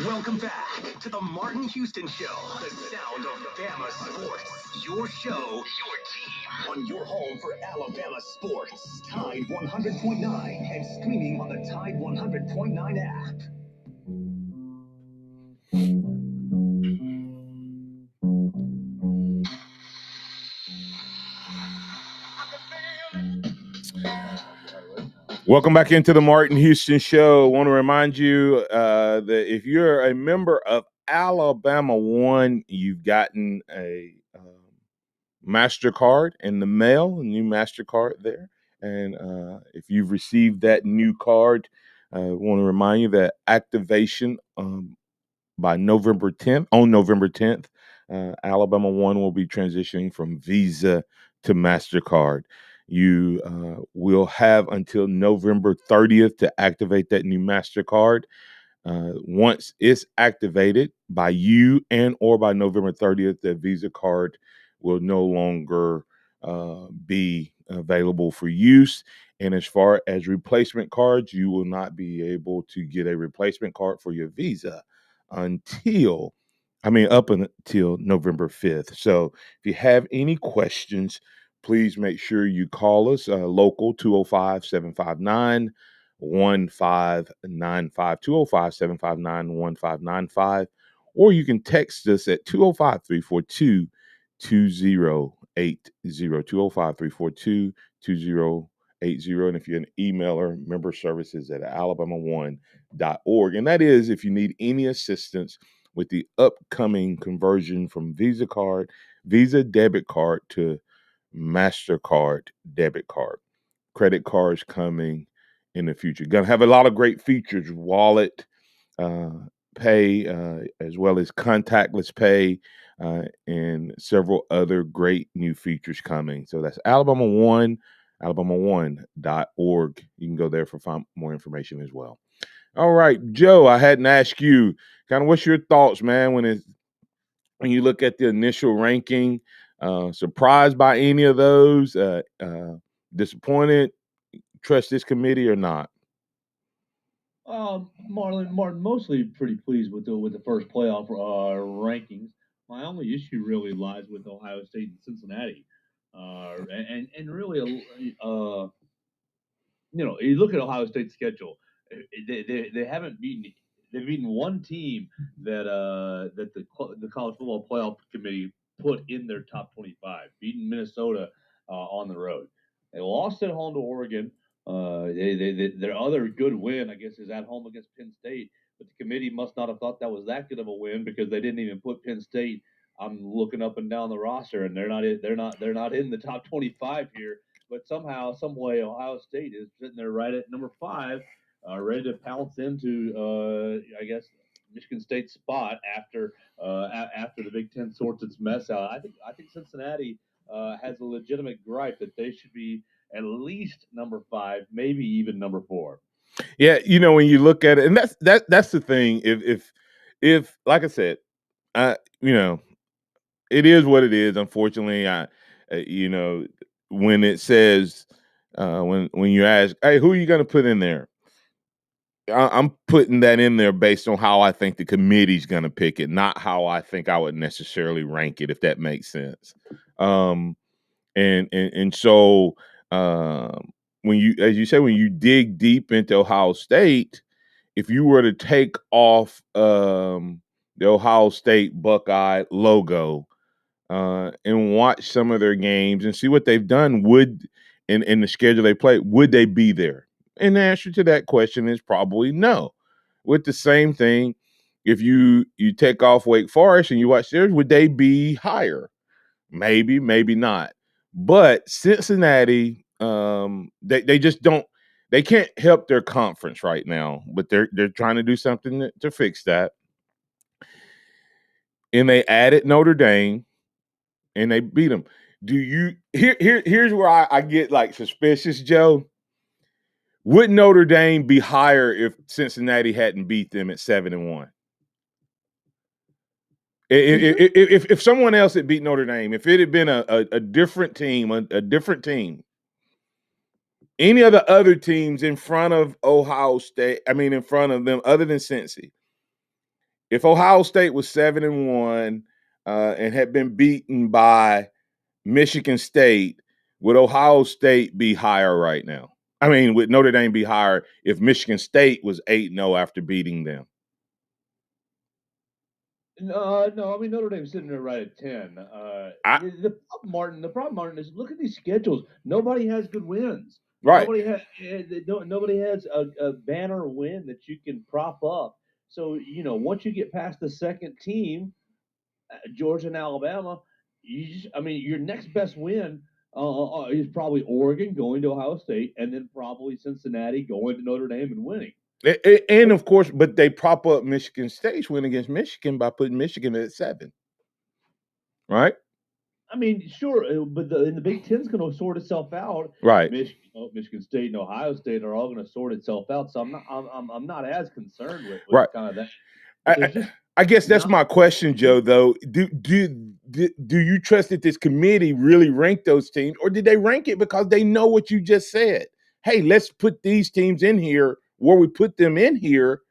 Speaker 1: Welcome back to the Martin Houston Show, the sound of Bama sports. Your show, your team, on your home for Alabama sports. Tide 100.9 and streaming on the Tide 100.9 app.
Speaker 5: Welcome back into the Martin Houston Show. I want to remind you that if you're a member of Alabama One, you've gotten a MasterCard in the mail, a new MasterCard there. And if you've received that new card, want to remind you that activation by November 10th, on November 10th, Alabama One will be transitioning from Visa to MasterCard. You will have until November 30th to activate that new MasterCard. Once it's activated by you and or by November 30th, the Visa card will no longer be available for use. And as far as replacement cards, you will not be able to get a replacement card for your Visa up until November 5th. So if you have any questions, please make sure you call us local 205-759-1595, 205-759-1595, or you can text us at 205-342-2080, 205-342-2080. And if you're an emailer, member services at alabama1.org. And that is if you need any assistance with the upcoming conversion from Visa debit card to MasterCard debit card. Credit cards coming in the future. Going to have a lot of great features, wallet, pay, as well as contactless pay, and several other great new features coming. So that's Alabama One, alabama1.org. You can go there for more information as well. All right, Joe, I hadn't asked you kind of what's your thoughts, man, when you look at the initial ranking. Surprised by any of those? Disappointed? Trust this committee or not?
Speaker 6: Martin, mostly pretty pleased with the first playoff rankings. My only issue really lies with Ohio State and Cincinnati, and really, you look at Ohio State's schedule. They haven't beaten. They've beaten one team that the college football playoff committee put in their top 25, beating Minnesota on the road. They lost at home to Oregon. Their other good win, I guess, is at home against Penn State. But the committee must not have thought that was that good of a win because they didn't even put Penn State. I'm looking up and down the roster, and they're not in the top 25 here. But somehow, some way, Ohio State is sitting there right at number 5, ready to pounce into, I guess, Michigan State's spot after the Big Ten sorts its mess out. I think Cincinnati has a legitimate gripe that they should be at least number 5, maybe even number 4.
Speaker 5: Yeah, when you look at it, and that's the thing. If like I said, it is what it is. Unfortunately, when it says when you ask, hey, who are you going to put in there? I'm putting that in there based on how I think the committee's going to pick it, not how I think I would necessarily rank it, if that makes sense. And so when you dig deep into Ohio State, if you were to take off the Ohio State Buckeye logo and watch some of their games and see what they've done, in the schedule they play, would they be there? And the answer to that question is probably no. With the same thing, if you take off Wake Forest and you watch theirs, would they be higher? Maybe, maybe not. But Cincinnati, they just don't. They can't help their conference right now, but they're trying to do something to fix that. And they added Notre Dame, and they beat them. Here's where I get like suspicious, Joe. Would Notre Dame be higher if Cincinnati hadn't beat them at 7-1? If someone else had beat Notre Dame, if it had been a different team, a different team, any of the other teams in front of Ohio State, in front of them, other than Cincy, if Ohio State was 7-1 and had been beaten by Michigan State, would Ohio State be higher right now? Would Notre Dame be higher if Michigan State was 8-0 after beating them?
Speaker 6: No. Notre Dame's sitting there right at 10. The problem, Martin, is look at these schedules. Nobody has good wins.
Speaker 5: Right.
Speaker 6: Nobody has a banner win that you can prop up. So once you get past the second team, Georgia and Alabama, your next best win is probably Oregon going to Ohio State, and then probably Cincinnati going to Notre Dame and winning.
Speaker 5: And of course, but they prop up Michigan State's win against Michigan by putting Michigan at 7, right?
Speaker 6: I mean, sure, but in the Big Ten's going to sort itself out.
Speaker 5: Right.
Speaker 6: Michigan State and Ohio State are all going to sort itself out. So I'm not as concerned with
Speaker 5: Right.
Speaker 6: kind of that.
Speaker 5: I guess that's my question, Joe. Though, do you trust that this committee really ranked those teams, or did they rank it because they know what you just said? Hey, let's put these teams in here where we put them in here,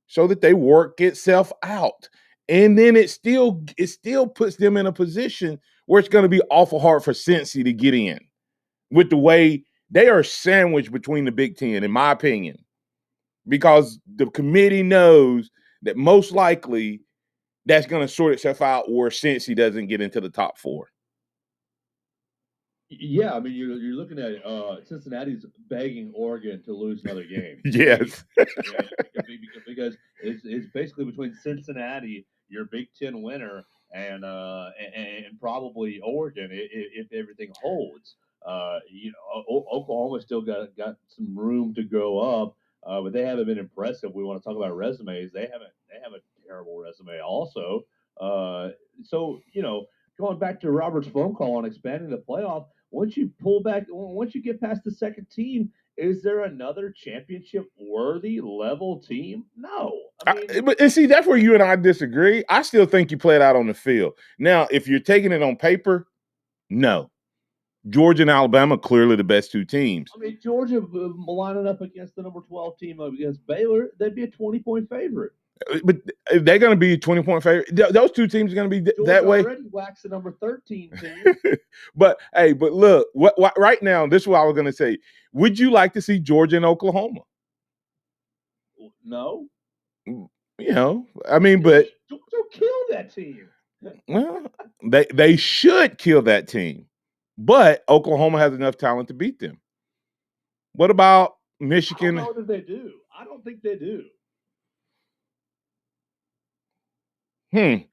Speaker 5: so that they work itself out, and then it still puts them in a position where it's going to be awful hard for Cincy to get in, with the way they are sandwiched between the Big Ten, in my opinion, because the committee knows that most likely that's going to sort itself out where Cincy doesn't get into the top 4.
Speaker 6: Yeah, I mean, you're looking at Cincinnati's begging Oregon to lose another game.
Speaker 5: Yes.
Speaker 6: because it's basically between Cincinnati, your Big Ten winner, and probably Oregon if everything holds. Oklahoma still got some room to go up, but they haven't been impressive. We want to talk about resumes. They have a terrible resume also. So going back to Robert's phone call on expanding the playoff, once you get past the second team, is there another championship-worthy level team? No.
Speaker 5: But see, that's where you and I disagree. I still think you play it out on the field. Now, if you're taking it on paper, no. Georgia and Alabama clearly the best 2 teams.
Speaker 6: I mean, Georgia lining up against the number 12 team against Baylor, they'd be a 20-point favorite.
Speaker 5: But they're going to be 20-point favorite. Those 2 teams are going to be that way.
Speaker 6: Already waxed the number 13 team.
Speaker 5: but look, what right now, this is what I was going to say. Would you like to see Georgia and Oklahoma?
Speaker 6: No.
Speaker 5: I mean, but
Speaker 6: Georgia kill that team.
Speaker 5: Well, they should kill that team, but Oklahoma has enough talent to beat them. What about Michigan?
Speaker 6: I don't know that they do. I don't think they do. I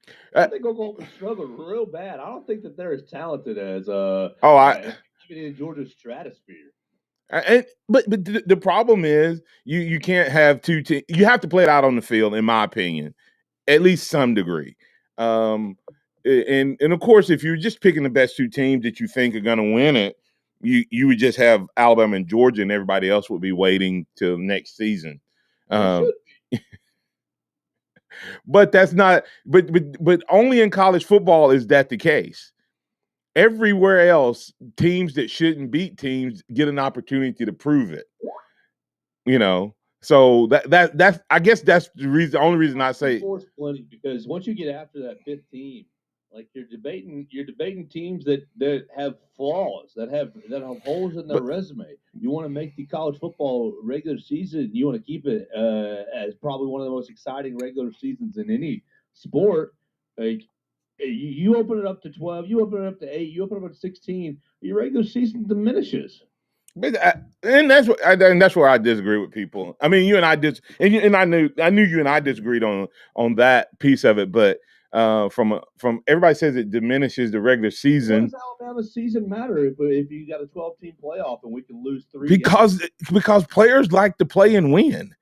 Speaker 6: think Oklahoma struggled real bad. I don't think that they're as talented as even in Georgia's stratosphere.
Speaker 5: But the problem is you can't have 2 teams. You have to play it out on the field, in my opinion, at least some degree. And of course, if you're just picking the best 2 teams that you think are going to win it, you would just have Alabama and Georgia, and everybody else would be waiting till next season. But that's not. But only in college football is that the case. Everywhere else, teams that shouldn't beat teams get an opportunity to prove it. So that's I guess that's the only reason I say
Speaker 6: plenty, because once you get after that 5th team, like you're debating teams that have flaws, that have holes in their resume. You want to make the college football regular season, you want to keep it as probably one of the most exciting regular seasons in any sport. Like you open it up to 12, you open it up to 8, you open it up to 16, your regular season diminishes.
Speaker 5: And that's where I disagree with people. I mean, you and I I knew you and I disagreed on that piece of it, but from everybody says it diminishes the regular season.
Speaker 6: What does Alabama's season matter if you got a 12-team playoff and we can lose 3
Speaker 5: because players like to play and win.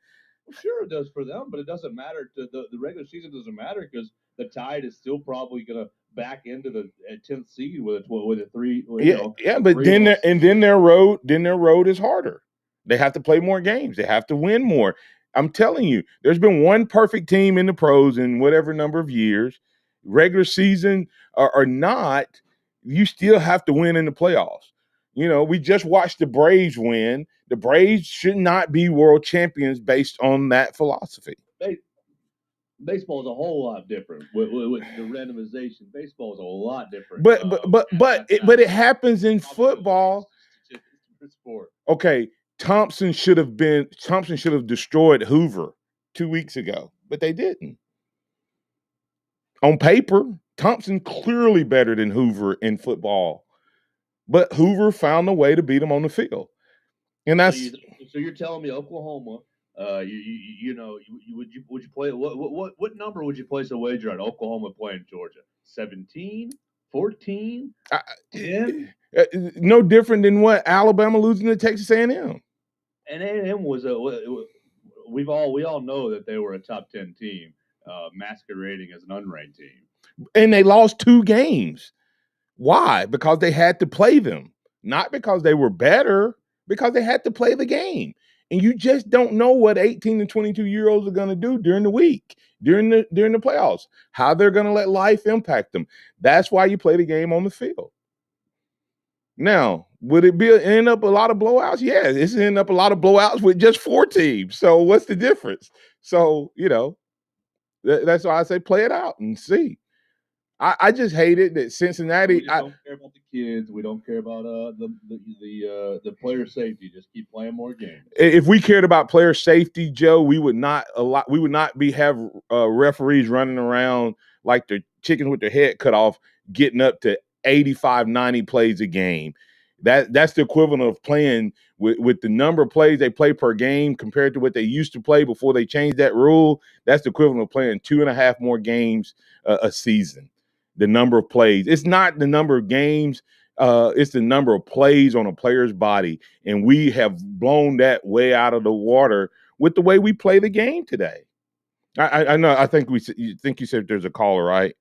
Speaker 6: Well, sure, it does for them, but it doesn't matter. The regular season doesn't matter because the Tide is still probably going to back into the 10th seed with a 3.
Speaker 5: But then their road is harder. They have to play more games. They have to win more. I'm telling you, there's been one perfect team in the pros in whatever number of years, regular season or not. You still have to win in the playoffs. We just watched the Braves win. The Braves should not be world champions based on that philosophy.
Speaker 6: Baseball is a whole lot different with the randomization. Baseball is a lot different.
Speaker 5: But it happens in football. Okay, Thompson should have destroyed Hoover 2 weeks ago, but they didn't. On paper, Thompson clearly better than Hoover in football, but Hoover found a way to beat him on the field, and that's.
Speaker 6: So you're telling me Oklahoma? Would you play what number would you place a wager on Oklahoma playing Georgia? 17, 14, 10?
Speaker 5: No different than what Alabama losing to Texas A&M.
Speaker 6: And A&M was we all know that they were a top 10 team, masquerading as an unranked team,
Speaker 5: and they lost 2 games. Why? Because they had to play them, not because they were better, because they had to play the game. And you just don't know what 18 and 22-year-olds are going to do during the week, during the playoffs, how they're going to let life impact them. That's why you play the game on the field. Now, would it end up a lot of blowouts? Yeah, it's end up a lot of blowouts with just 4 teams. So what's the difference? So, that's why I say play it out and see. I just hate it that Cincinnati.
Speaker 6: We just don't care about the kids. We don't care about the player safety. Just keep playing more games.
Speaker 5: If we cared about player safety, Joe, we would not have referees running around like the chickens with their head cut off, getting up to 85, 90 plays a game. That's the equivalent of playing with the number of plays they play per game compared to what they used to play before they changed that rule. That's the equivalent of playing 2.5 more games a season. The number of plays. It's not the number of games. It's the number of plays on a player's body. And we have blown that way out of the water with the way we play the game today. I know. I think you said there's a caller, right?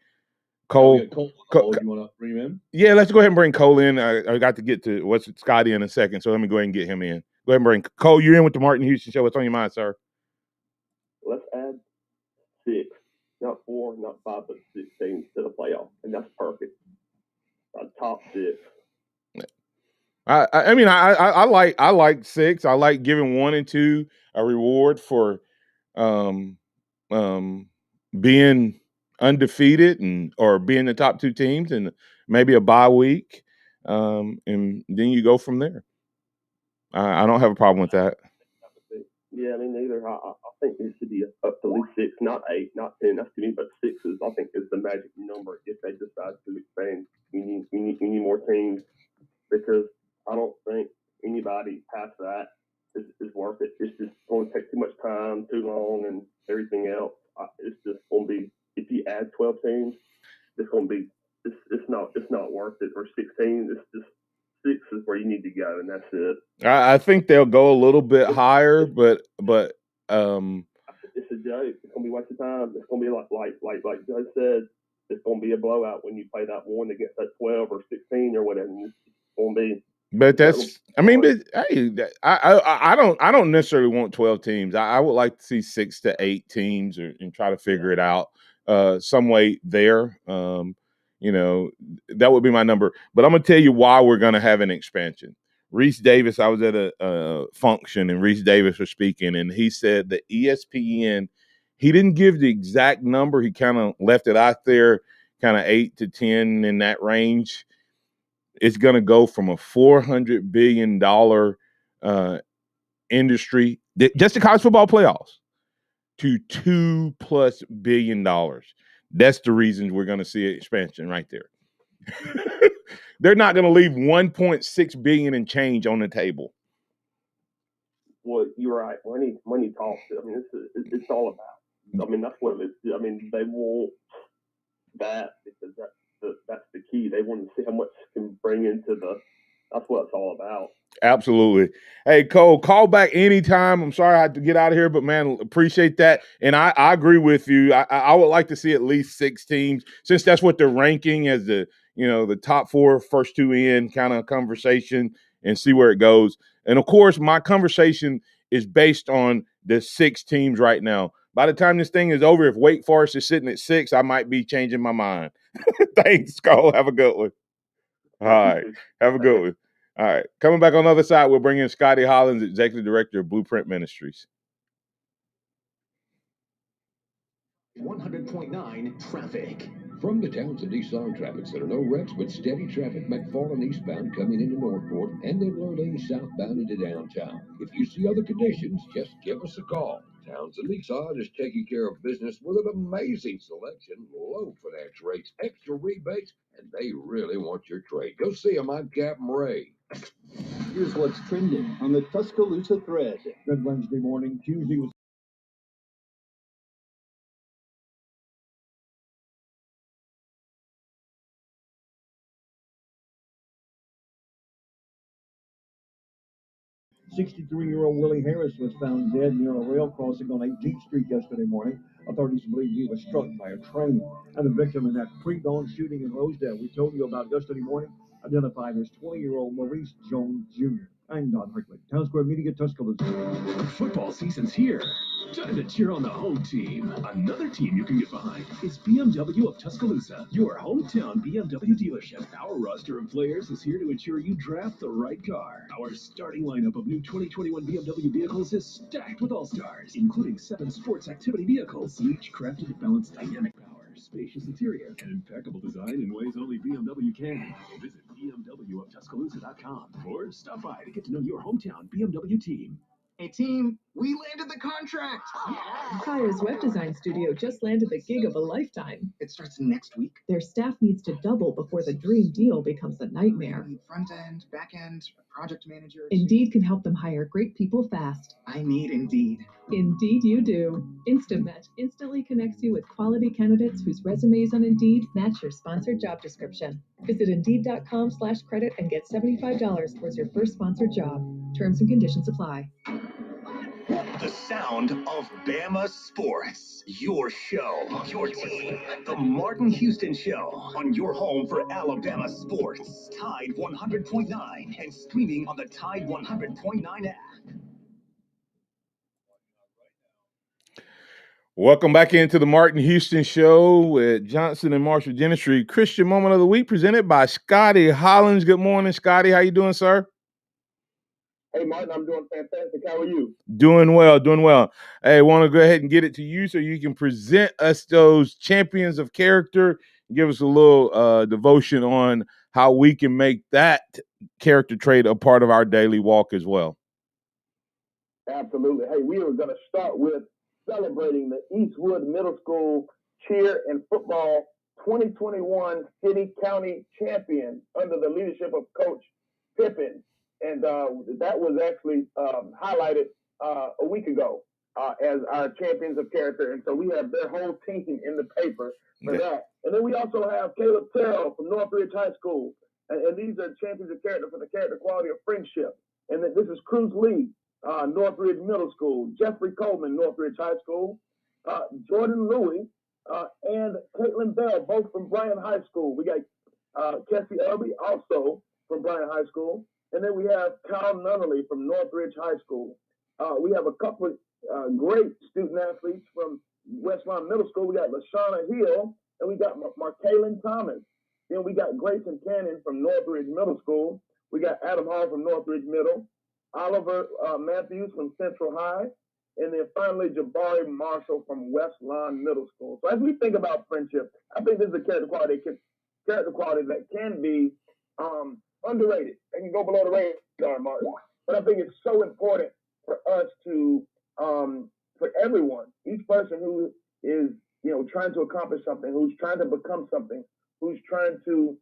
Speaker 5: Cole.
Speaker 6: You want to bring him in?
Speaker 5: Yeah, let's go ahead and bring Cole in. I got to get to what's Scotty in a second, so let me go ahead and get him in. Go ahead and bring Cole. You're in with the Martin Houston Show. What's on your mind, sir?
Speaker 14: Let's add 6, not 4, not 5, but 6 teams to the playoff, and that's perfect. Top 6.
Speaker 5: I mean, I like 6. I like giving 1 and 2 a reward for being undefeated or being the top 2 teams and maybe a bye week, and then you go from there. I don't have a problem with that.
Speaker 14: Yeah, I mean, neither. I think it should be up to at least 6, not 8, not 10. That's too many, but 6 is, I think, is the magic number if they decide to expand. We need more teams, because I don't think anybody past that is worth it. It's just going to take too much time, too long, and everything else. It's just going to be, if you add 12 teams, it's going to be, it's not worth it. Or 16, it's just 6 is where you need to go, and that's it.
Speaker 5: I think they'll go a little bit higher, but
Speaker 14: it's a joke. It's gonna be a waste of time. It's gonna be like Joe said. It's gonna be a blowout when you play that one against that 12 or 16 or whatever. It's gonna be.
Speaker 5: But that's, I mean, but, hey, I don't necessarily want 12 teams. I would like to see 6 to 8 teams and try to figure it out some way there. That would be my number. But I'm gonna tell you why we're gonna have an expansion. Reese Davis, I was at a function and Reese Davis was speaking, and he said that ESPN, he didn't give the exact number. He kind of left it out there, kind of 8 to 10 in that range. It's going to go from a $400 billion industry, just the college football playoffs, to $2+ billion. That's the reason we're going to see an expansion right there. They're not going to leave $1.6 billion and change on the table.
Speaker 14: Well, you're right. Money talks. I mean, it's all about. I mean, that's what it is. I mean, they want that because that's the key. They want to see how much can bring into the. That's what it's all about.
Speaker 5: Absolutely. Hey, Cole, call back anytime. I'm sorry I had to get out of here, but man, appreciate that. And I agree with you. I would like to see at least 6 teams, since that's what they're ranking as the top 4, first 2 in kind of conversation, and see where it goes. And of course, my conversation is based on the 6 teams right now. By the time this thing is over, if Wake Forest is sitting at 6, I might be changing my mind. Thanks, Cole. Have a good one. All right. Have a good one. All right. Coming back on the other side, we'll bring in Scotty Hollins, Executive Director of Blueprint Ministries.
Speaker 10: 100.9 traffic. From the Townsend Nissan Traffic Center, no wrecks but steady traffic. McFarland eastbound coming into Northport, and then Lane southbound into downtown. If you see other conditions, just give us a call. Townsend Nissan is taking care of business with an amazing selection, low finance rates, extra rebates, and they really want your trade. Go see them on Captain Ray.
Speaker 1: Here's what's trending on the Tuscaloosa thread. Good Wednesday morning. Tuesday was
Speaker 15: 63-year-old Willie Harris was found dead near a rail crossing on 18th Street yesterday morning. Authorities believe he was struck by a train. And the victim in that pre-dawn shooting in Rosedale we told you about yesterday morning, identified as 20-year-old Maurice Jones Jr. I'm Don Hartley, Town Square Media, Tuscaloosa.
Speaker 16: Football season's here. Time to cheer on the home team. Another team you can get behind is BMW of Tuscaloosa, your hometown BMW dealership. Our roster of players is here to ensure you draft the right car. Our starting lineup of new 2021 BMW vehicles is stacked with all-stars, including 7 sports activity vehicles, each crafted to balance dynamic power, spacious interior, and impeccable design in ways only BMW can. Visit BMWofTuscaloosa.com or stop by to get to know your hometown BMW team.
Speaker 17: Hey team, we landed the contract!
Speaker 7: Empire's web design studio just landed the gig of a lifetime.
Speaker 17: It starts next week.
Speaker 7: Their staff needs to double before the dream deal becomes a nightmare.
Speaker 17: Front end, back end, project manager.
Speaker 7: Indeed can help them hire great people fast.
Speaker 17: I need Indeed.
Speaker 7: Indeed you do. InstaMatch instantly connects you with quality candidates whose resumes on Indeed match your sponsored job description. Visit Indeed.com/credit and get $75 towards your first sponsored job. Terms and conditions apply.
Speaker 1: The sound of Bama sports. Your show, your team. The Martin Houston Show on your home for Alabama sports. Tide 100.9 and streaming on the Tide 100.9 app.
Speaker 5: Welcome back into the Martin Houston Show with Johnson and Marshall Dentistry. Christian Moment of the Week presented by Scotty Hollins. Good morning, Scotty. How you doing, sir?
Speaker 18: Hey, Martin, I'm doing fantastic. How are you?
Speaker 5: Doing well, doing well. Hey, I want to go ahead and get it to you so you can present us those champions of character. Give us a little devotion on how we can make that character trait a part of our daily walk as well.
Speaker 18: Absolutely. Hey, we are going to start with celebrating the Eastwood Middle School cheer and football 2021 city-county champion under the leadership of Coach Pippin. And that was actually highlighted a week ago as our champions of character. And so we have their whole team in the paper for that. And then we also have Caleb Terrell from Northridge High School. And these are champions of character for the character quality of friendship. And then this is Cruz Lee, Northridge Middle School. Jeffrey Coleman, Northridge High School. Jordan Louie and Caitlin Bell, both from Bryan High School. We got Kessie Elby, also from Bryan High School. And then we have Kyle Nunnerly from Northridge High School. We have a couple of great student athletes from West Lawn Middle School. We got LaShawna Hill, and we got Markaylin Thomas. Then we got Grayson Cannon from Northridge Middle School. We got Adam Hall from Northridge Middle. Oliver Matthews from Central High. And then finally, Jabari Marshall from West Lawn Middle School. So as we think about friendship, I think this is a character quality that can be underrated. They can go below the radar, Martin. But I think it's so important for us to, for everyone, each person who is, trying to accomplish something, who's trying to become something, who's trying to,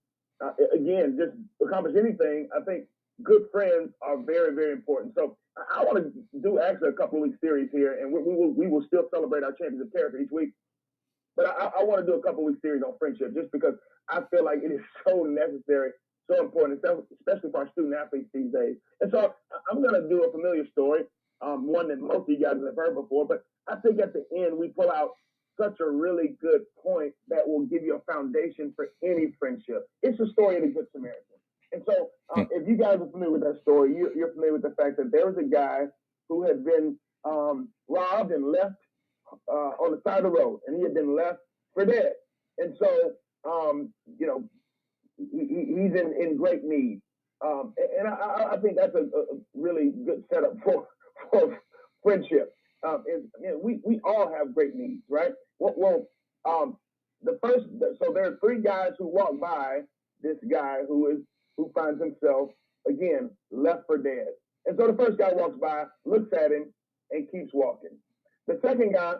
Speaker 18: again, just accomplish anything. I think good friends are very, very important. So I want to do actually a couple of week series here, and we will still celebrate our champions of character each week. But I want to do a couple of week series on friendship, just because I feel like it is so necessary, so important, especially for our student athletes these days. And so I'm going to do a familiar story, one that most of you guys have heard before, but I think at the end we pull out such a really good point that will give you a foundation for any friendship. It's the story of the Good Samaritan. And so if you guys are familiar with that story, you're familiar with the fact that there was a guy who had been robbed and left on the side of the road, and he had been left for dead. And so, he's in great need. And I think that's a really good setup for friendship. We all have great needs, right? So there are 3 guys who walk by this guy who finds himself, again, left for dead. And so the first guy walks by, looks at him, and keeps walking. The second guy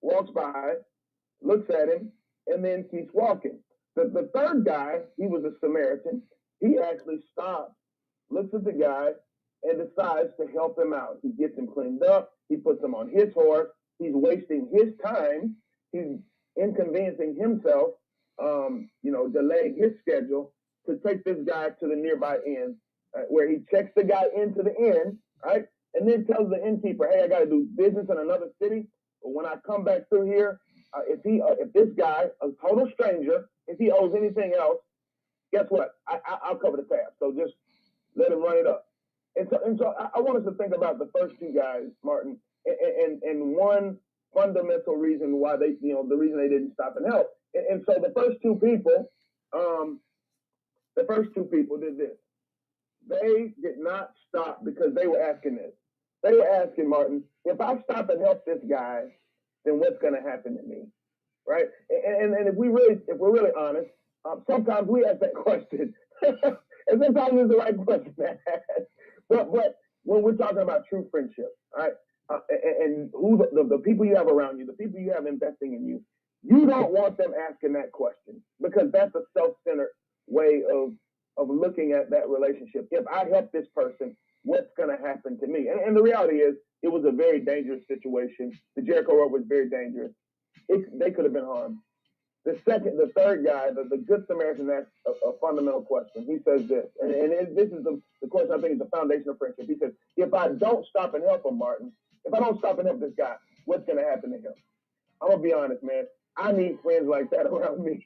Speaker 18: walks by, looks at him, and then keeps walking. The third guy, he was a Samaritan. He actually stops, looks at the guy, and decides to help him out. He gets him cleaned up. He puts him on his horse. He's wasting his time. He's inconveniencing himself, delaying his schedule to take this guy to the nearby inn, where he checks the guy into the inn, right? And then tells the innkeeper, hey, I got to do business in another city. But when I come back through here, if this guy, a total stranger, if he owes anything else, guess what? I'll cover the tab. So just let him run it up. And so I want us to think about the first two guys, Martin, and one fundamental reason why they, the reason they didn't stop and help. And so the first two people did this. They did not stop because they were asking this. They were asking, Martin, if I stop and help this guy, then what's going to happen to me, right? And if we're really honest, sometimes we ask that question, and sometimes it's the right question to ask. But when we're talking about true friendship, right, and who the people you have around you, the people you have investing in you, you don't want them asking that question because that's a self-centered way of looking at that relationship. If I help this person, what's going to happen to me? And the reality is, it was a very dangerous situation. The Jericho Road was very dangerous. They could have been harmed. The third guy, the Good Samaritan, asked a fundamental question. He says this, and this is the question I think is the foundation of friendship. He says, if I don't stop and help him, Martin, if I don't stop and help this guy, what's going to happen to him? I'm going to be honest, man. I need friends like that around me.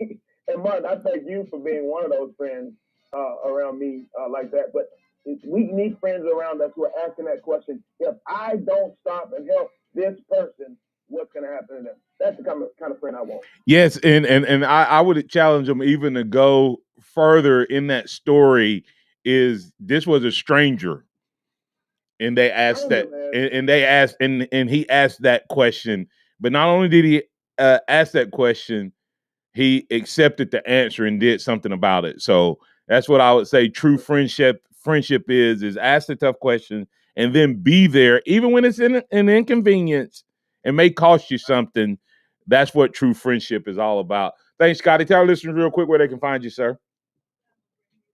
Speaker 18: And Martin, I thank you for being one of those friends around me like that. But we need friends around us who are asking that question. If I don't stop and help this person, what's going to happen to them? That's the kind of friend I want.
Speaker 5: Yes, and I would challenge them even to go further in that story. Is this was a stranger, and they asked that, and they asked, and he asked that question. But not only did he ask that question, he accepted the answer and did something about it. So that's what I would say. True friendship is ask the tough question and then be there, even when it's an inconvenience and may cost you something. That's what true friendship is all about. Thanks, Scotty. Tell our listeners real quick where they can find you, sir.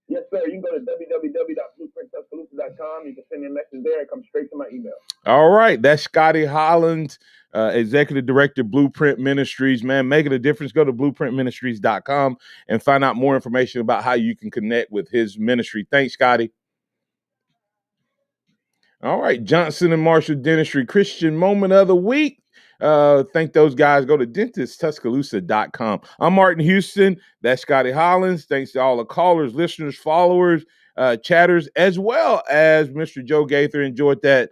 Speaker 18: Yes, sir. You can go to www.blueprinttuscaloosa.com. You can send me a message there. It comes straight to my email.
Speaker 5: All right. That's Scotty Holland, Executive Director, Blueprint Ministries. Man, making a difference. Go to blueprintministries.com and find out more information about how you can connect with his ministry. Thanks, Scotty. All right. Johnson and Marshall Dentistry, Christian Moment of the Week. Thank those guys. Go to dentisttuscaloosa.com. I'm Martin Houston. That's Scotty Hollins. Thanks to all the callers, listeners, followers, chatters, as well as Mr. Joe Gaither. Enjoyed that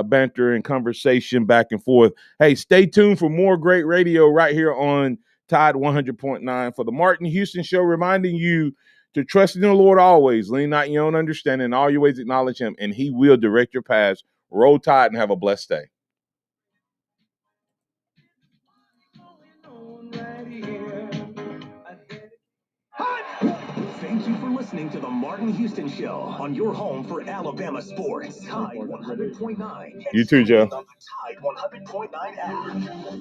Speaker 5: banter and conversation back and forth. Hey, stay tuned for more great radio right here on Tide 100.9 for the Martin Houston Show, reminding you to trust in the Lord always. Lean not in your own understanding. In all your ways acknowledge him, and he will direct your paths. Roll Tide and have a blessed day.
Speaker 1: Thank you for listening to the Martin Houston Show on your home for Alabama sports. Tide 100.9.
Speaker 5: You too, Joe.
Speaker 1: On the Tide 100.9 app.